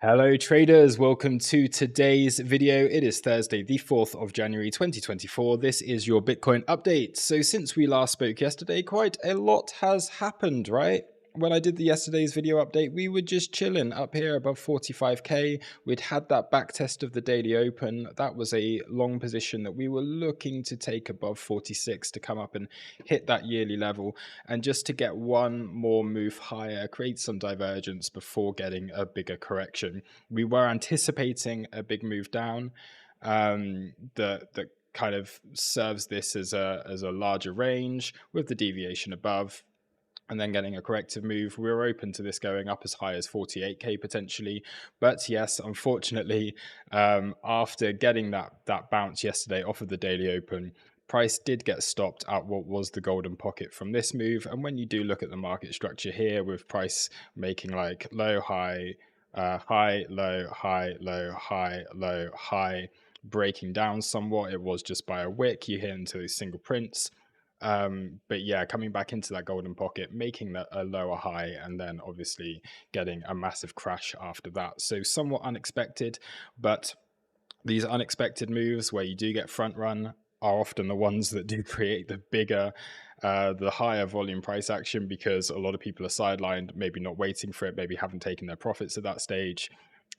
Hello traders, welcome to today's video. It is Thursday, the 4th of January 2024. This is your Bitcoin update. So since we last spoke yesterday, quite a lot has happened, right? When I did the yesterday's video update, we were just chilling up here above 45k. We'd had that back test of the daily open. That was a long position that we were looking to take above 46 to come up and hit that yearly level, and just to get one more move higher, create some divergence before getting a bigger correction. We were anticipating a big move down that kind of serves this as a larger range with the deviation above, and then getting a corrective move. We were open to this going up as high as 48k potentially, but yes, unfortunately, after getting that bounce yesterday off of the daily open, price did get stopped at what was the golden pocket from this move. And when you do look at the market structure here, with price making like low, high, high, low, high, low, high, low, high, breaking down somewhat, it was just by a wick. You hit into those single prints. But yeah, coming back into that golden pocket, making that a lower high, and then obviously getting a massive crash after that. So somewhat unexpected, but these unexpected moves where you do get front run are often the ones that do create the bigger, the higher volume price action, because a lot of people are sidelined, maybe not waiting for it, maybe haven't taken their profits at that stage.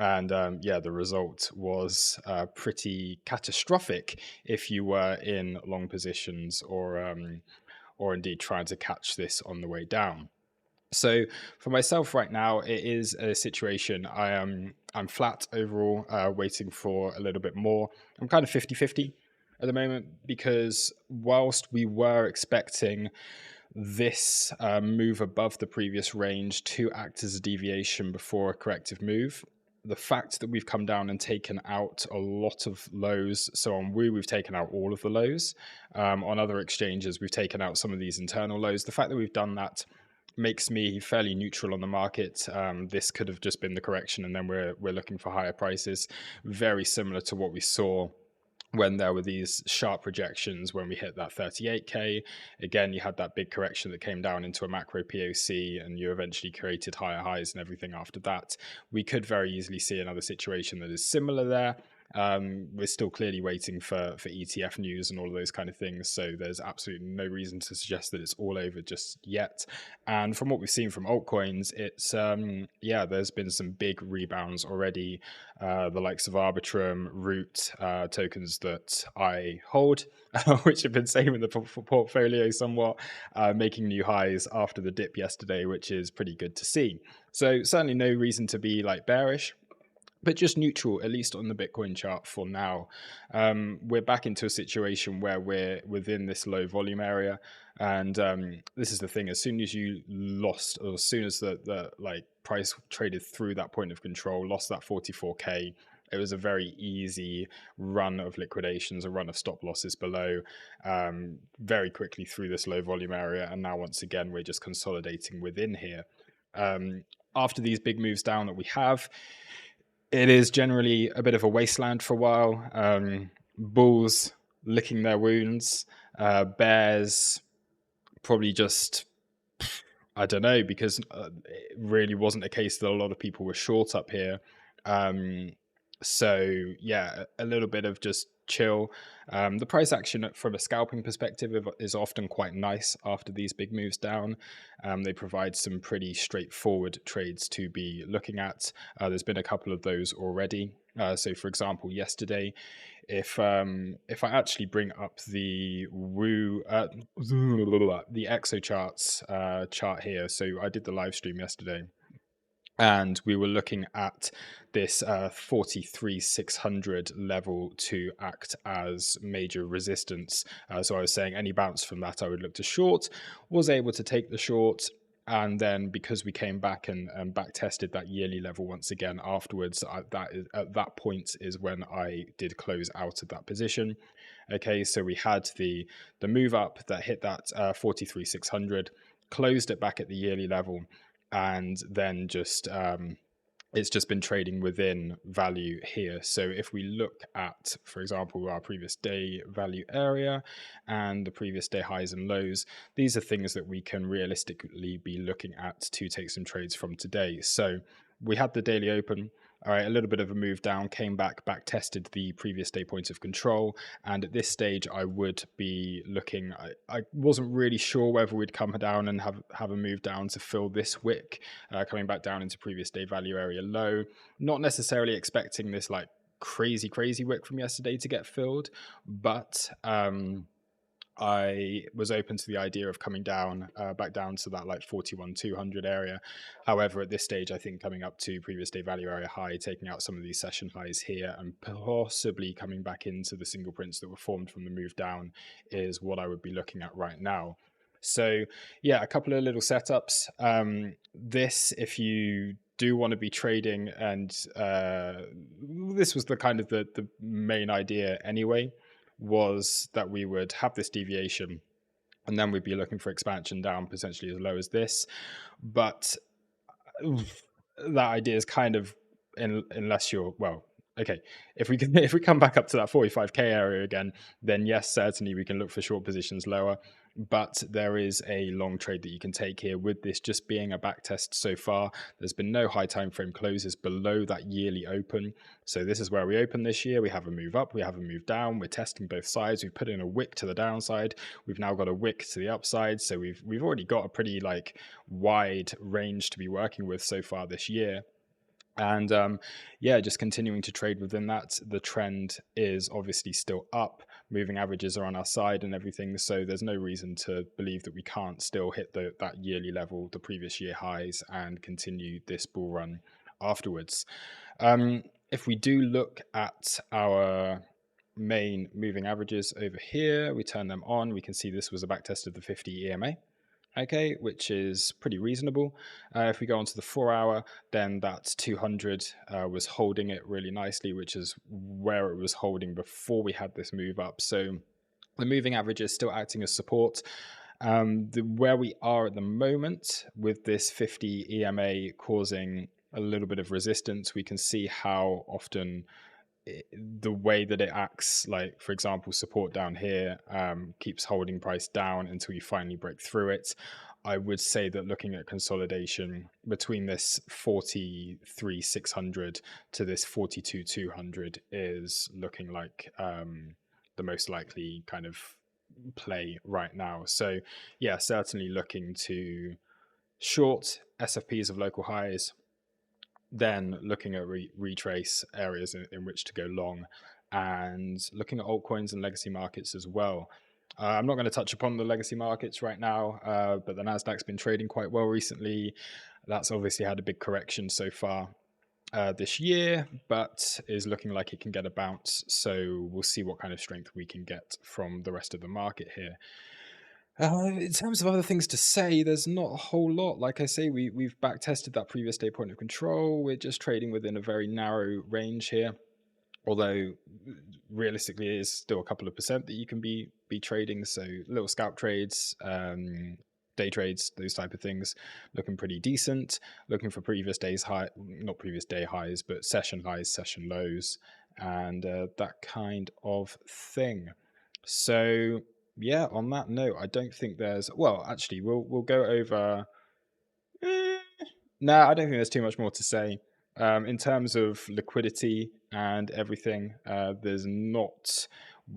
And yeah, the result was pretty catastrophic if you were in long positions, or indeed trying to catch this on the way down. So for myself right now, it is a situation I'm flat overall, waiting for a little bit more. I'm kind of 50-50 at the moment, because whilst we were expecting this move above the previous range to act as a deviation before a corrective move, the fact that we've come down and taken out a lot of lows, so on Woo we've taken out all of the lows, on other exchanges we've taken out some of these internal lows, the fact that we've done that makes me fairly neutral on the market. This could have just been the correction, and then we're looking for higher prices, very similar to what we saw when there were these sharp projections when we hit that 38k. Again, you had that big correction that came down into a macro POC, and you eventually created higher highs and everything after that. We could very easily see another situation that is similar there. We're still clearly waiting for ETF news and all of those kind of things, so there's absolutely no reason to suggest that it's all over just yet. And from what we've seen from altcoins, it's yeah, there's been some big rebounds already. The likes of Arbitrum, Root, tokens that I hold, which have been saving the portfolio somewhat, making new highs after the dip yesterday, which is pretty good to see. So certainly no reason to be like bearish, but just neutral, at least on the Bitcoin chart for now. We're back into a situation where we're within this low volume area. And this is the thing, as soon as you lost, or as soon as the like price traded through that point of control, lost that 44k, it was a very easy run of liquidations, a run of stop losses below, very quickly through this low volume area. And now once again, we're just consolidating within here. After these big moves down that we have, it is generally a bit of a wasteland for a while. Bulls licking their wounds, bears probably just, I don't know, because it really wasn't a case that a lot of people were short up here. So yeah, a little bit of just chill. The price action from a scalping perspective is often quite nice after these big moves down. They provide some pretty straightforward trades to be looking at. There's been a couple of those already. So for example, yesterday, if I actually bring up the Woo, the Exo charts chart here, so I did the live stream yesterday, and we were looking at this 43,600 level to act as major resistance. So I was saying any bounce from that I would look to short, was able to take the short, and then because we came back and back tested that yearly level once again afterwards, at that point is when I did close out of that position. Okay, so we had the move up that hit that 43,600, closed it back at the yearly level, and then just it's just been trading within value here. So if we look at, for example, our previous day value area and the previous day highs and lows, these are things that we can realistically be looking at to take some trades from today. So we had the daily open. All right, a little bit of a move down, came back tested the previous day point of control. And at this stage, I would be looking, I wasn't really sure whether we'd come down and have a move down to fill this wick, coming back down into previous day value area low. Not necessarily expecting this like crazy wick from yesterday to get filled, but I was open to the idea of coming down, back down to that like 41,200 area. However, at this stage, I think coming up to previous day value area high, taking out some of these session highs here, and possibly coming back into the single prints that were formed from the move down is what I would be looking at right now. So yeah, a couple of little setups. This, if you do want to be trading, and this was the kind of the main idea anyway, was that we would have this deviation and then we'd be looking for expansion down potentially as low as this. But that idea is kind of, unless you're, well, okay, if we come back up to that 45k area again, then yes, certainly we can look for short positions lower. But there is a long trade that you can take here with this just being a back test so far. There's been no high time frame closes below that yearly open. So this is where we open this year. We have a move up, we have a move down. We're testing both sides. We've put in a wick to the downside. We've now got a wick to the upside. So we've already got a pretty like wide range to be working with so far this year. And yeah, just continuing to trade within that. The trend is obviously still up. Moving averages are on our side and everything. So there's no reason to believe that we can't still hit that yearly level, the previous year highs, and continue this bull run afterwards. If we do look at our main moving averages over here, we turn them on, we can see this was a back test of the 50 EMA. Okay, which is pretty reasonable. If we go on to the 4 hour, then that 200 was holding it really nicely, which is where it was holding before we had this move up. So the moving average is still acting as support. Where we are at the moment with this 50 EMA causing a little bit of resistance, we can see how often the way that it acts, like for example support down here, keeps holding price down until you finally break through it. I would say that looking at consolidation between this 43,600 to this 42,200 is looking like the most likely kind of play right now. So yeah, certainly looking to short SFPs of local highs, then looking at retrace areas in which to go long, and looking at altcoins and legacy markets as well. I'm not going to touch upon the legacy markets right now, but the Nasdaq's been trading quite well recently. That's obviously had a big correction so far this year, but is looking like it can get a bounce. So we'll see what kind of strength we can get from the rest of the market here. In terms of other things to say, there's not a whole lot. Like I say, we've back tested that previous day point of control. We're just trading within a very narrow range here, although realistically it is still a couple of percent that you can be trading. So little scalp trades, day trades, those type of things, looking pretty decent. Looking for previous days high, not previous day highs, but session highs, session lows, and that kind of thing. So yeah, on that note, I don't think there's, well, actually we'll go over no, I don't think there's too much more to say. In terms of liquidity and everything, there's not,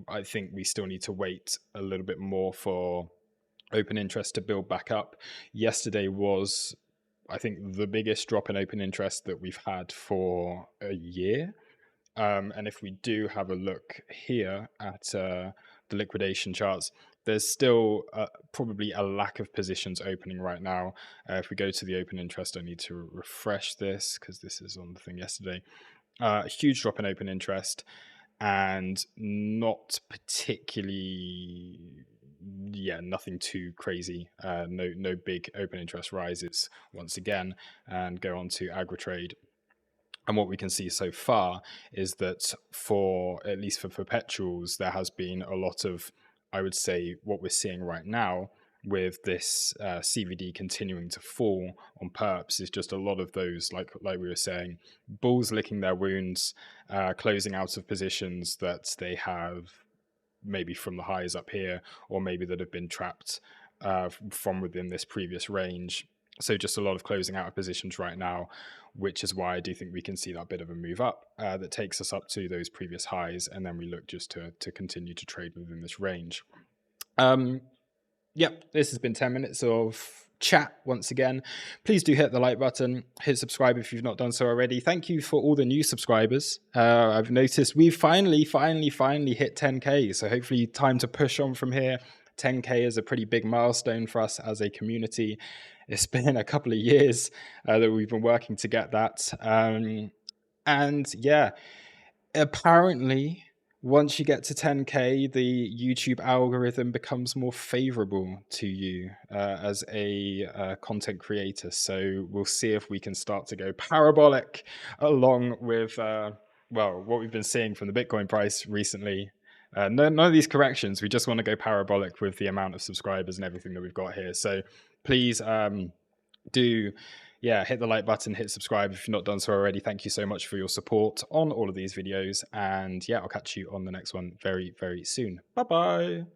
I think we still need to wait a little bit more for open interest to build back up. Yesterday was, I think, the biggest drop in open interest that we've had for a year. And if we do have a look here at the liquidation charts, there's still probably a lack of positions opening right now. If we go to the open interest, I need to refresh this because this is on the thing yesterday. A huge drop in open interest, and not particularly, yeah, nothing too crazy. No big open interest rises once again. And go on to AgriTrade. And what we can see so far is that for, at least for perpetuals, there has been a lot of, I would say, what we're seeing right now with this CVD continuing to fall on perps is just a lot of those, like we were saying, bulls licking their wounds, closing out of positions that they have maybe from the highs up here, or maybe that have been trapped from within this previous range. So just a lot of closing out of positions right now, which is why I do think we can see that bit of a move up that takes us up to those previous highs, and then we look just to continue to trade within this range. Yep, this has been 10 minutes of chat once again. Please do hit the like button, hit subscribe if you've not done so already. Thank you for all the new subscribers. I've noticed we've finally hit 10K, so hopefully time to push on from here. 10K is a pretty big milestone for us as a community. It's been a couple of years that we've been working to get that. And yeah, apparently once you get to 10K, the YouTube algorithm becomes more favorable to you as a content creator. So we'll see if we can start to go parabolic along with, well, what we've been seeing from the Bitcoin price recently. None of these corrections. We just want to go parabolic with the amount of subscribers and everything that we've got here. So please hit the like button, hit subscribe if you've not done so already. Thank you so much for your support on all of these videos. And yeah, I'll catch you on the next one very, very soon. Bye-bye.